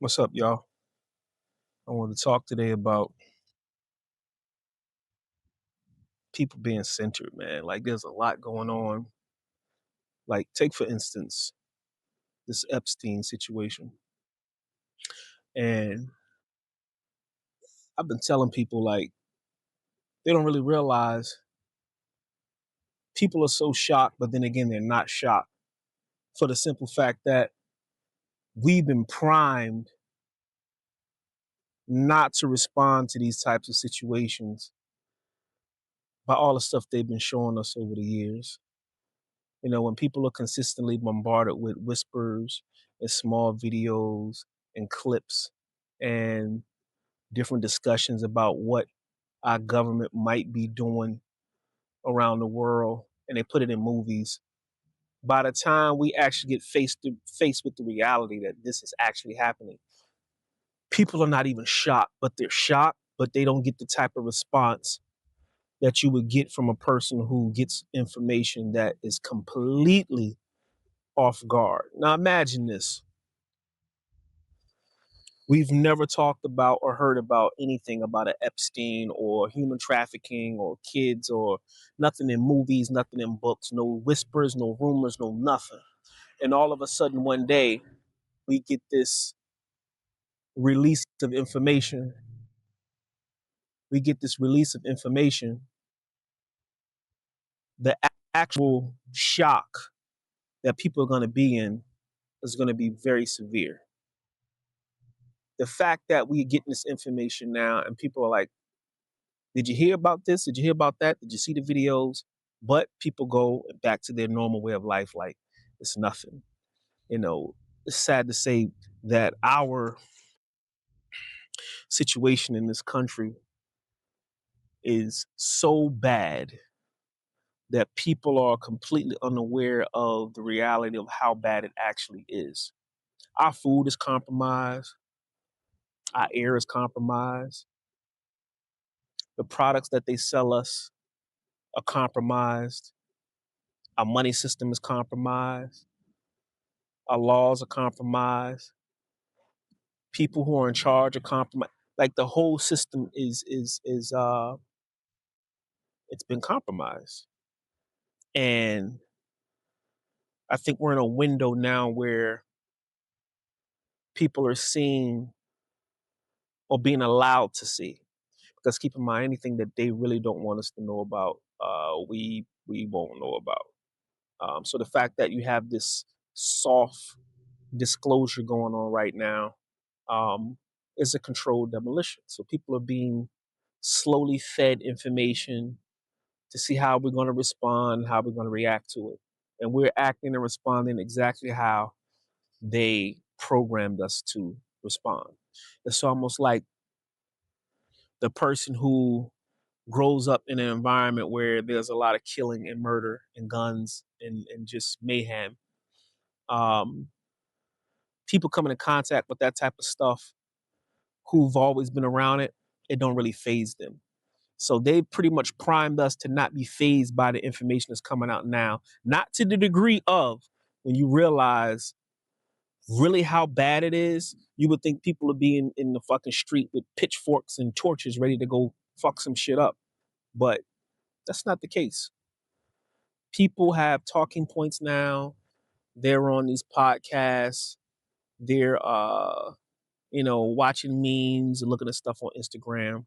What's up, y'all? I want to talk today about people being centered, man. Like, there's a lot going on. Like, take for instance this Epstein situation. And I've been telling people, like, they don't really realize people are so shocked, but then again, they're not shocked for the simple fact that we've been primed not to respond to these types of situations by all the stuff they've been showing us over the years. You know, when people are consistently bombarded with whispers and small videos and clips and different discussions about what our government might be doing around the world, and they put it in movies. By the time we actually get faced with the reality that this is actually happening, people are not even shocked, but they're shocked, but they don't get the type of response that you would get from a person who gets information that is completely off guard. Now imagine this. We've never talked about or heard about anything about an Epstein or human trafficking or kids or nothing in movies, nothing in books, no whispers, no rumors, no nothing. And all of a sudden one day we get this release of information. We get this release of information. The actual shock that people are going to be in is going to be very severe. The fact that we're getting this information now and people are like, did you hear about this? Did you hear about that? Did you see the videos? But people go back to their normal way of life like it's nothing. You know, it's sad to say that our situation in this country is so bad that people are completely unaware of the reality of how bad it actually is. Our food is compromised. Our air is compromised. The products that they sell us are compromised. Our money system is compromised. Our laws are compromised. People who are in charge are compromised. Like the whole system is it's been compromised. And I think we're in a window now where people are seeing or being allowed to see. Because keep in mind, anything that they really don't want us to know about, we won't know about. So the fact that you have this soft disclosure going on right now um, is a controlled demolition. So people are being slowly fed information to see how we're going to respond, how we're going to react to it. And we're acting and responding exactly how they programmed us to respond. It's almost like the person who grows up in an environment where there's a lot of killing and murder and guns and just mayhem. Um, People come into contact with that type of stuff who've always been around it, it don't really phase them. So they pretty much primed us to not be phased by the information that's coming out now, not to the degree of when you realize really how bad it is, you would think people would be in the fucking street with pitchforks and torches ready to go fuck some shit up. But that's not the case. People have talking points now. They're on these podcasts. They're watching memes and looking at stuff on Instagram.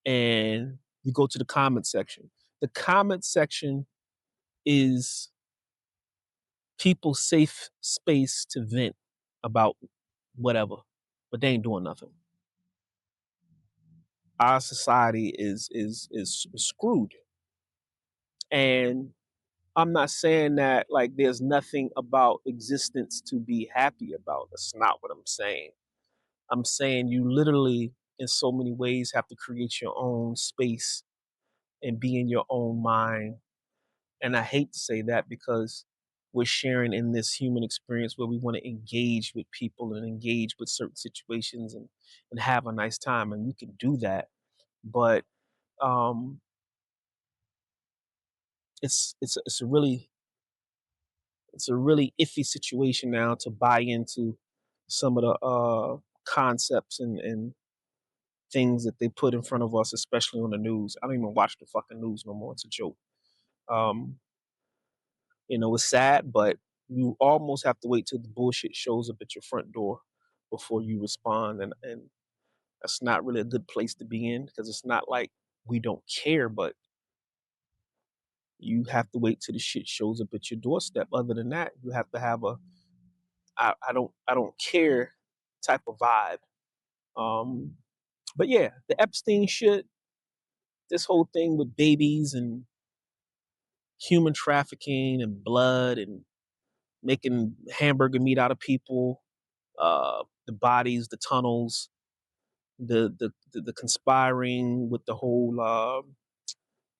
And you go to the comment section. The comment section is people's safe space to vent about whatever, but they ain't doing nothing. Our society is screwed. And I'm not saying that like there's nothing about existence to be happy about. That's not what I'm saying. I'm saying you literally in so many ways have to create your own space and be in your own mind. And I hate to say that because we're sharing in this human experience where we want to engage with people and engage with certain situations and have a nice time. And you can do that. But um, it's a really iffy situation now to buy into some of the concepts and things that they put in front of us, especially on the news. I don't even watch the fucking news no more. It's a joke. Um, it's sad, but you almost have to wait till the bullshit shows up at your front door before you respond. And that's not really a good place to be in, because it's not like we don't care, but you have to wait till the shit shows up at your doorstep. Other than that, you have to have a I don't care type of vibe. Um, but yeah, the Epstein shit, this whole thing with babies and human trafficking and blood and making hamburger meat out of people, the bodies, the tunnels, the conspiring with the whole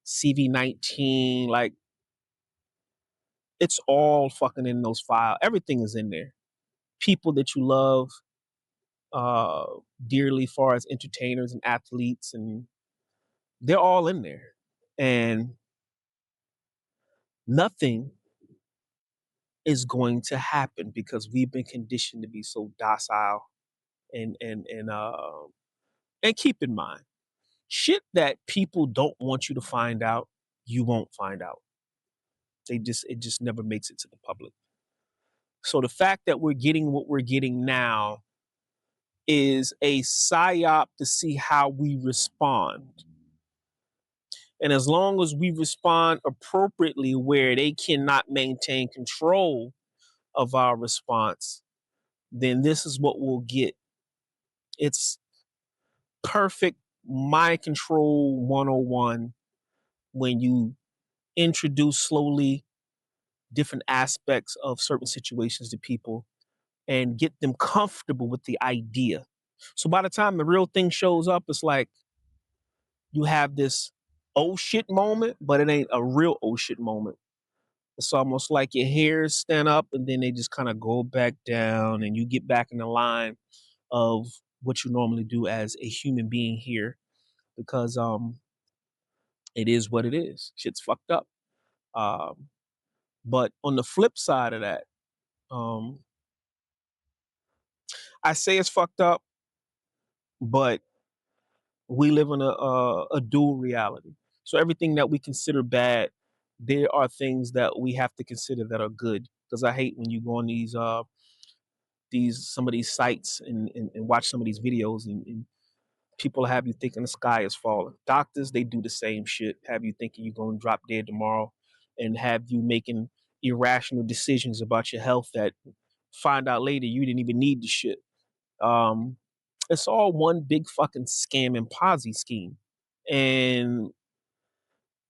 CV-19, like it's all fucking in those files. Everything is in there. People that you love uh, dearly, far as entertainers and athletes, and they're all in there. And nothing is going to happen because we've been conditioned to be so docile and keep in mind, shit that people don't want you to find out, you won't find out. It just never makes it to the public. So the fact that we're getting what we're getting now is a psyop to see how we respond. And as long as we respond appropriately where they cannot maintain control of our response, then this is what we'll get. It's perfect mind control 101 when you introduce slowly different aspects of certain situations to people and get them comfortable with the idea. So by the time the real thing shows up, it's like you have this oh shit moment, but it ain't a real oh shit moment. It's almost like your hairs stand up and then they just kind of go back down and you get back in the line of what you normally do as a human being here, because it is what it is. Shit's fucked up. Um, but on the flip side of that, um, I say it's fucked up, but we live in a dual reality. So everything that we consider bad, there are things that we have to consider that are good. Because I hate when you go on these some of these sites and watch some of these videos and people have you thinking the sky is falling. Doctors, they do the same shit. Have you thinking you're going to drop dead tomorrow, and have you making irrational decisions about your health that find out later you didn't even need the shit. Um, it's all one big fucking scam and Ponzi scheme. And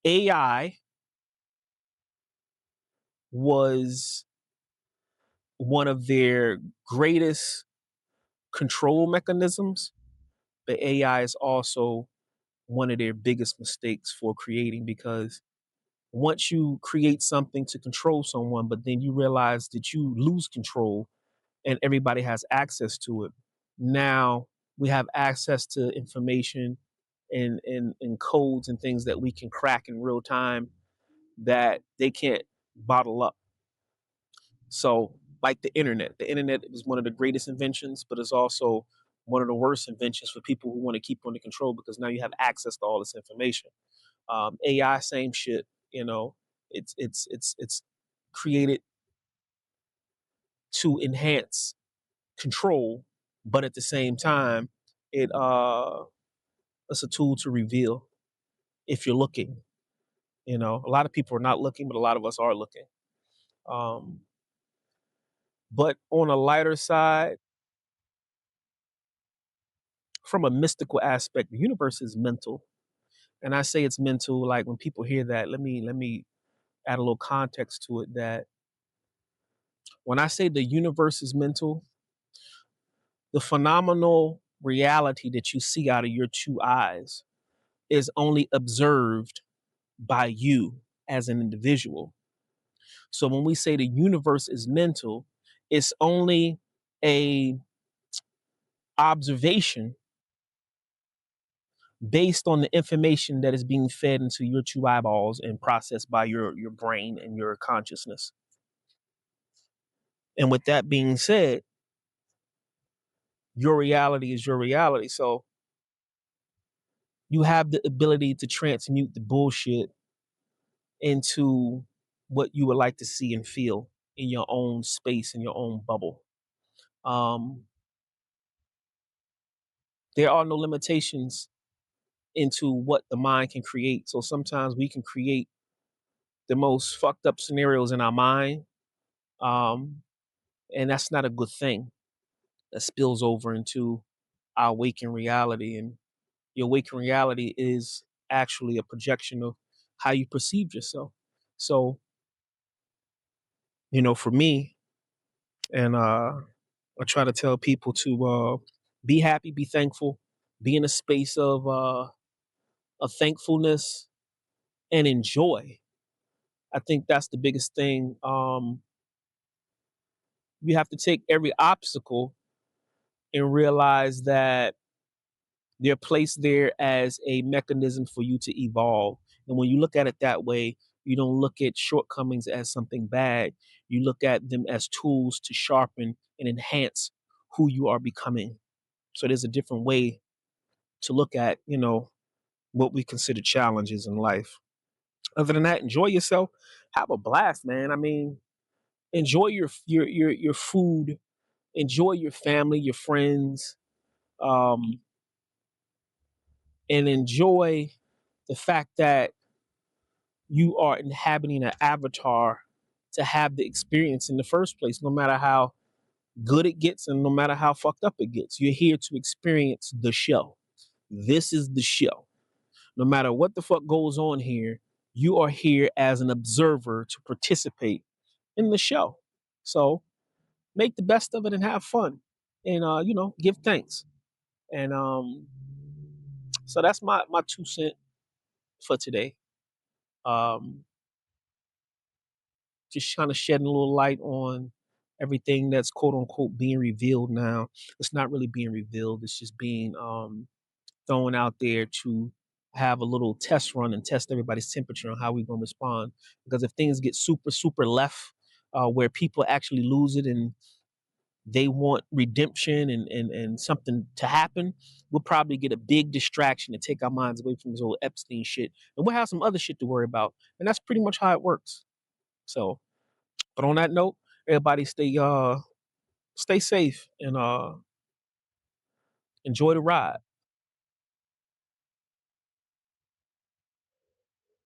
AI was one of their greatest control mechanisms, but AI is also one of their biggest mistakes for creating, because once you create something to control someone, but then you realize that you lose control and everybody has access to it. Now we have access to information and codes and things that we can crack in real time that they can't bottle up. So, like the internet is one of the greatest inventions, but it's also one of the worst inventions for people who want to keep under control, because now you have access to all this information. AI, same shit. It's created to enhance control, but at the same time, it's a tool to reveal if you're looking. A lot of people are not looking, but a lot of us are looking. Um, but on a lighter side, from a mystical aspect, the universe is mental. And I say it's mental, like when people hear that, let me add a little context to it, that when I say the universe is mental, the phenomenal reality that you see out of your two eyes is only observed by you as an individual. So when we say the universe is mental, it's only a observation based on the information that is being fed into your two eyeballs and processed by your brain and your consciousness. And with that being said, your reality is your reality. So you have the ability to transmute the bullshit into what you would like to see and feel in your own space, in your own bubble. Um, there are no limitations into what the mind can create. So sometimes we can create the most fucked up scenarios in our mind. Um, and that's not a good thing. That spills over into our waking reality. And your waking reality is actually a projection of how you perceive yourself. So, for me, and I try to tell people to be happy, be thankful, be in a space of thankfulness and enjoy. I think that's the biggest thing. You have to take every obstacle and realize that they're placed there as a mechanism for you to evolve. And when you look at it that way, you don't look at shortcomings as something bad. You look at them as tools to sharpen and enhance who you are becoming. So there's a different way to look at, what we consider challenges in life. Other than that, enjoy yourself. Have a blast, man. I mean, enjoy your food, enjoy your family, your friends, um, and enjoy the fact that you are inhabiting an avatar to have the experience in the first place, no matter how good it gets and no matter how fucked up it gets. You're here to experience the show. This is the show. No matter what the fuck goes on here, you are here as an observer to participate in the show. So make the best of it and have fun and, give thanks. And so that's my 2 cent for today. Um, just kind of shedding a little light on everything that's quote unquote being revealed now. It's not really being revealed. It's just being thrown out there to have a little test run and test everybody's temperature on how we're going to respond. Because if things get super, super left, where people actually lose it and they want redemption and something to happen, we'll probably get a big distraction and take our minds away from this whole Epstein shit. And we'll have some other shit to worry about. And that's pretty much how it works. So, but on that note, everybody stay safe and enjoy the ride.